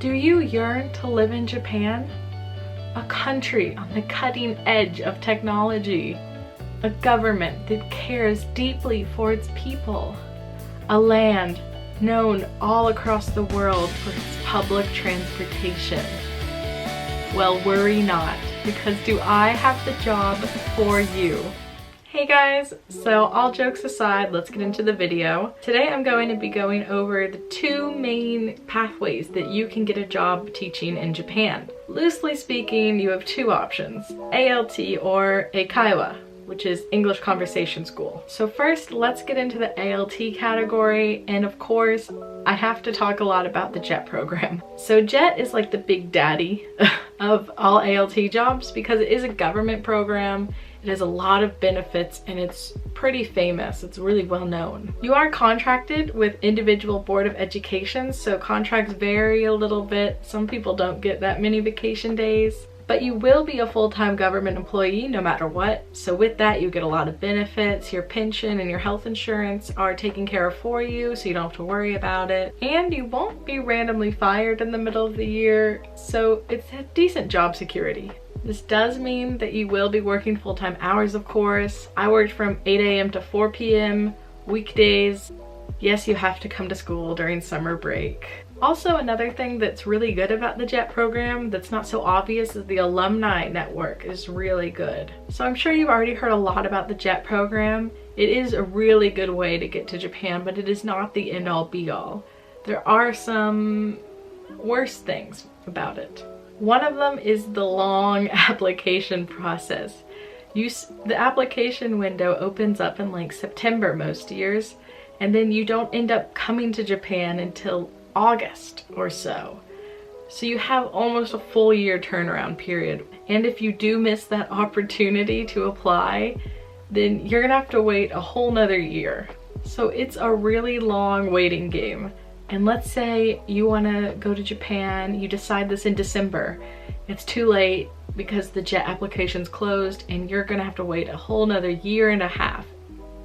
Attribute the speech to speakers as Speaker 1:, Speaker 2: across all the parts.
Speaker 1: Do you yearn to live in Japan? A country on the cutting edge of technology. A government that cares deeply for its people. A land known all across the world for its public transportation. Well, worry not, because do I have the job for you. Hey guys, so all jokes aside, let's get into the video. Today I'm going to be going over the two main pathways that you can get a job teaching in Japan. Loosely speaking, you have two options, ALT or Eikaiwa, which is English Conversation School. So first, let's get into the ALT category, and of course, I have to talk a lot about the JET program. So JET is like the big daddy of all ALT jobs because it is a government program. It has a lot of benefits and it's pretty famous. It's really well known. You are contracted with individual Board of Education, so contracts vary a little bit. Some people don't get that many vacation days, but you will be a full-time government employee no matter what. So with that, you get a lot of benefits. Your pension and your health insurance are taken care of for you, so you don't have to worry about it. And you won't be randomly fired in the middle of the year, so it's a decent job security. This does mean that you will be working full-time hours, of course. I worked from 8 a.m. to 4 p.m. weekdays. Yes, you have to come to school during summer break. Also, another thing that's really good about the JET program that's not so obvious is the alumni network is really good. So I'm sure you've already heard a lot about the JET program. It is a really good way to get to Japan, but it is not the end-all be-all. There are some worse things about it. One of them is the long application process. The application window opens up in like September most years, and then you don't end up coming to Japan until August or so. So you have almost a full year turnaround period. And if you do miss that opportunity to apply, then you're gonna have to wait a whole nother year. So it's a really long waiting game. And let's say you want to go to Japan, you decide this in December. It's too late because the JET application's closed and you're gonna have to wait a whole nother year and a half,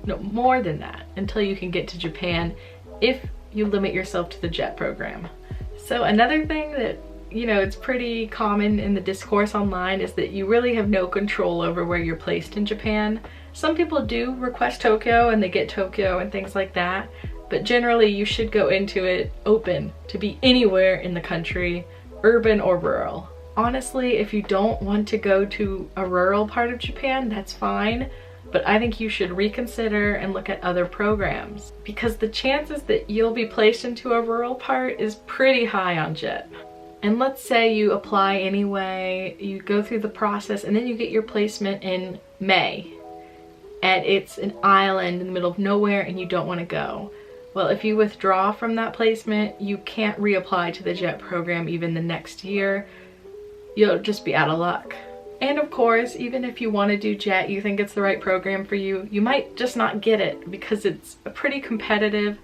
Speaker 1: no, more than that, until you can get to Japan if you limit yourself to the JET program. So another thing that, you know, it's pretty common in the discourse online is that you really have no control over where you're placed in Japan. Some people do request Tokyo and they get Tokyo and things like that. But generally you should go into it open to be anywhere in the country, urban or rural. Honestly, if you don't want to go to a rural part of Japan, that's fine, but I think you should reconsider and look at other programs because the chances that you'll be placed into a rural part is pretty high on JET. And let's say you apply anyway, you go through the process, and then you get your placement in May, and it's an island in the middle of nowhere and you don't want to go. Well, if you withdraw from that placement, you can't reapply to the JET program even the next year. You'll just be out of luck. And of course, even if you want to do JET, you think it's the right program for you, you might just not get it because it's pretty competitive.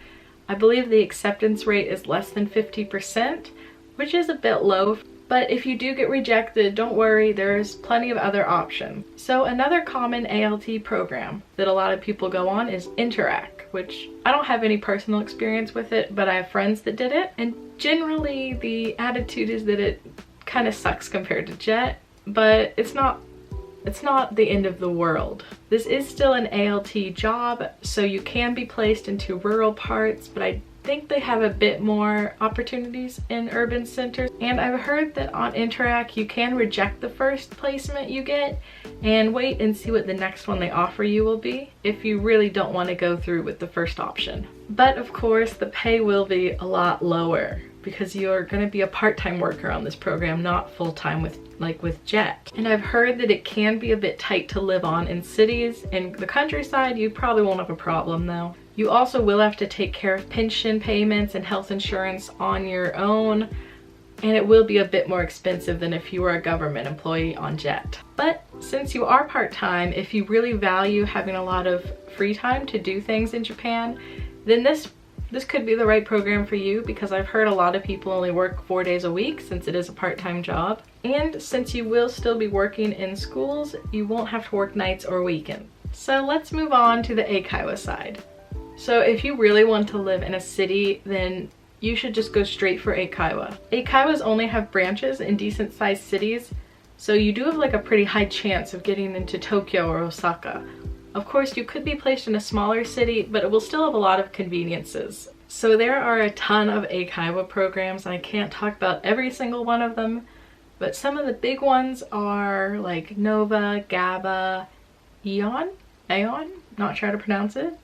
Speaker 1: I believe the acceptance rate is less than 50%, which is a bit low. But if you do get rejected, don't worry, there's plenty of other options. So another common ALT program that a lot of people go on is Interac, which I don't have any personal experience with it, but I have friends that did it. And generally the attitude is that it kind of sucks compared to JET, but it's not the end of the world. This is still an ALT job, so you can be placed into rural parts, but I think they have a bit more opportunities in urban centers. And I've heard that on Interac you can reject the first placement you get and wait and see what the next one they offer you will be if you really don't want to go through with the first option. But of course the pay will be a lot lower because you're going to be a part-time worker on this program, not full-time with JET. And I've heard that it can be a bit tight to live on in cities. In the countryside you probably won't have a problem though. You also will have to take care of pension payments and health insurance on your own, and it will be a bit more expensive than if you were a government employee on JET. But since you are part-time, if you really value having a lot of free time to do things in Japan, then this could be the right program for you because I've heard a lot of people only work 4 days a week since it is a part-time job. And since you will still be working in schools, you won't have to work nights or weekends. So let's move on to the Eikaiwa side. So if you really want to live in a city, then you should just go straight for Eikaiwa. Eikaiwas only have branches in decent sized cities, so you do have like a pretty high chance of getting into Tokyo or Osaka. Of course, you could be placed in a smaller city, but it will still have a lot of conveniences. So there are a ton of Eikaiwa programs, and I can't talk about every single one of them, but some of the big ones are like Nova, GABA, Aeon, not sure how to pronounce it.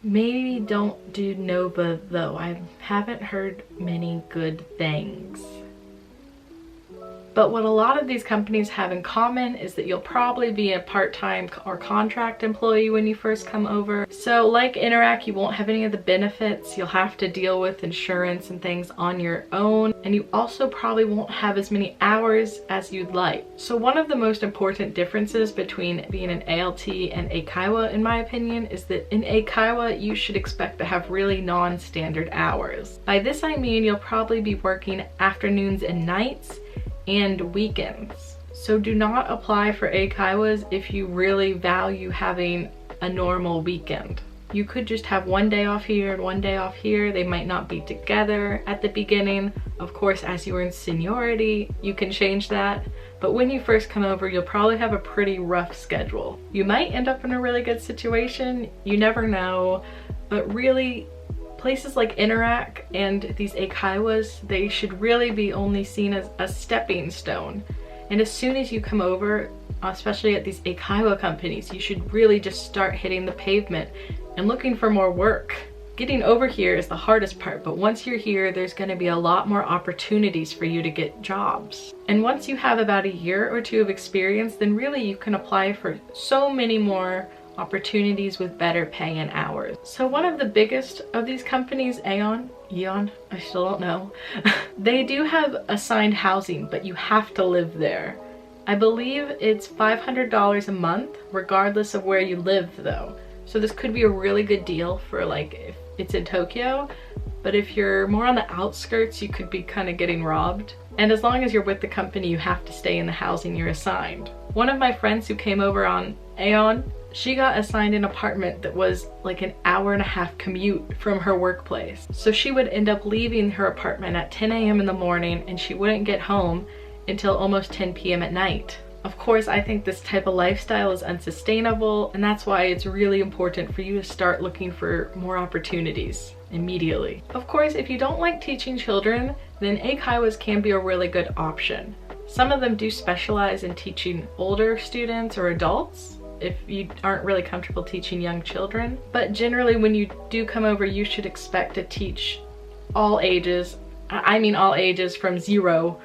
Speaker 1: Maybe don't do Nova though, I haven't heard many good things. But what a lot of these companies have in common is that you'll probably be a part-time or contract employee when you first come over. So like Interac, you won't have any of the benefits. You'll have to deal with insurance and things on your own. And you also probably won't have as many hours as you'd like. So one of the most important differences between being an ALT and Eikaiwa, in my opinion, is that in Eikaiwa, you should expect to have really non-standard hours. By this I mean you'll probably be working afternoons and nights and weekends. So do not apply for Eikaiwas if you really value having a normal weekend. You could just have one day off here and one day off here. They might not be together at the beginning. Of course, as you earn seniority, you can change that. But when you first come over, you'll probably have a pretty rough schedule. You might end up in a really good situation. You never know. But really, places like Interac and these Eikaiwas, they should really be only seen as a stepping stone. And as soon as you come over, especially at these Eikaiwa companies, you should really just start hitting the pavement and looking for more work. Getting over here is the hardest part, but once you're here, there's going to be a lot more opportunities for you to get jobs. And once you have about a year or two of experience, then really you can apply for so many more opportunities with better pay and hours. So one of the biggest of these companies, Aeon, I still don't know, they do have assigned housing, but you have to live there. I believe it's $500 a month, regardless of where you live though. So this could be a really good deal for like if it's in Tokyo, but if you're more on the outskirts, you could be kind of getting robbed. And as long as you're with the company, you have to stay in the housing you're assigned. One of my friends who came over on Aeon, she got assigned an apartment that was like an hour-and-a-half commute from her workplace. So she would end up leaving her apartment at 10 a.m. in the morning and she wouldn't get home until almost 10 p.m. at night. Of course, I think this type of lifestyle is unsustainable, and that's why it's really important for you to start looking for more opportunities immediately. Of course, if you don't like teaching children, then Eikaiwas can be a really good option. Some of them do specialize in teaching older students or adults, if you aren't really comfortable teaching young children. But generally when you do come over, you should expect to teach all ages. I mean all ages from 0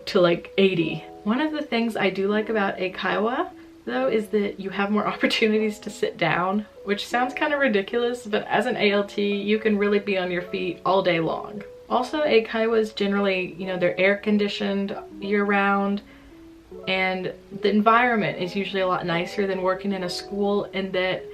Speaker 1: to like 80. One of the things I do like about Eikaiwa though is that you have more opportunities to sit down, which sounds kind of ridiculous, but as an ALT, you can really be on your feet all day long. Also, Eikaiwas generally, you know, they're air conditioned year round, and the environment is usually a lot nicer than working in a school in that,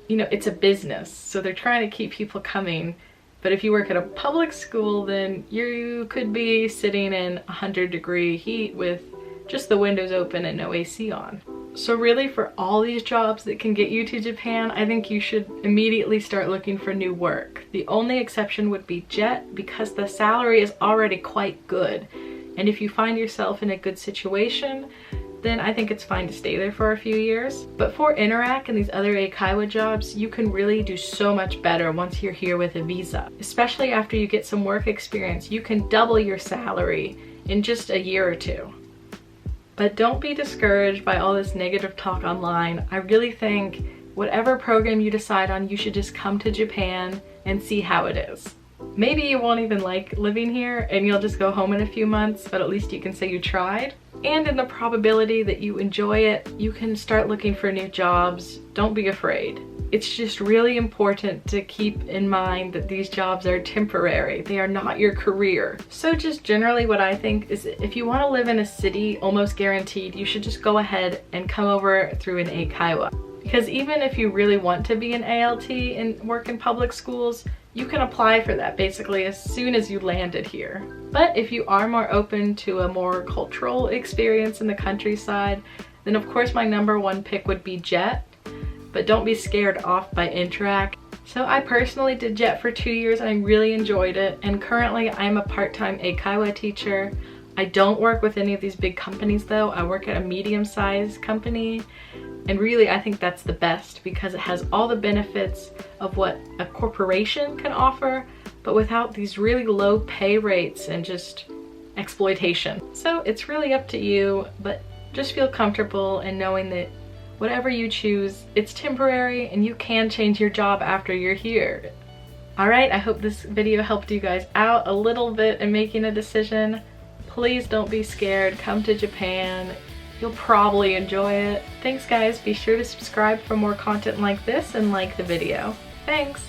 Speaker 1: you know, it's a business. So they're trying to keep people coming. But if you work at a public school, then you could be sitting in 100-degree heat with just the windows open and no AC on. So really, for all these jobs that can get you to Japan, I think you should immediately start looking for new work. The only exception would be JET, because the salary is already quite good. And if you find yourself in a good situation, then I think it's fine to stay there for a few years. But for Interac and these other Eikaiwa jobs, you can really do so much better once you're here with a visa. Especially after you get some work experience, you can double your salary in just a year or two. But don't be discouraged by all this negative talk online. I really think whatever program you decide on, you should just come to Japan and see how it is. Maybe you won't even like living here and you'll just go home in a few months, but at least you can say you tried. And in the probability that you enjoy it, you can start looking for new jobs. Don't be afraid. It's just really important to keep in mind that these jobs are temporary. They are not your career. So just generally what I think is if you want to live in a city almost guaranteed, you should just go ahead and come over through an Eikaiwa. Because even if you really want to be an ALT and work in public schools, you can apply for that basically as soon as you landed here. But if you are more open to a more cultural experience in the countryside, then of course my #1 pick would be JET. But don't be scared off by Interac. So I personally did JET for 2 years and I really enjoyed it, and currently I'm a part-time Eikaiwa teacher. I don't work with any of these big companies though. I work at a medium-sized company, and really I think that's the best because it has all the benefits of what a corporation can offer, but without these really low pay rates and just exploitation. So it's really up to you, but just feel comfortable in knowing that whatever you choose, it's temporary and you can change your job after you're here. Alright, I hope this video helped you guys out a little bit in making a decision. Please don't be scared, come to Japan. You'll probably enjoy it. Thanks guys, be sure to subscribe for more content like this and like the video. Thanks!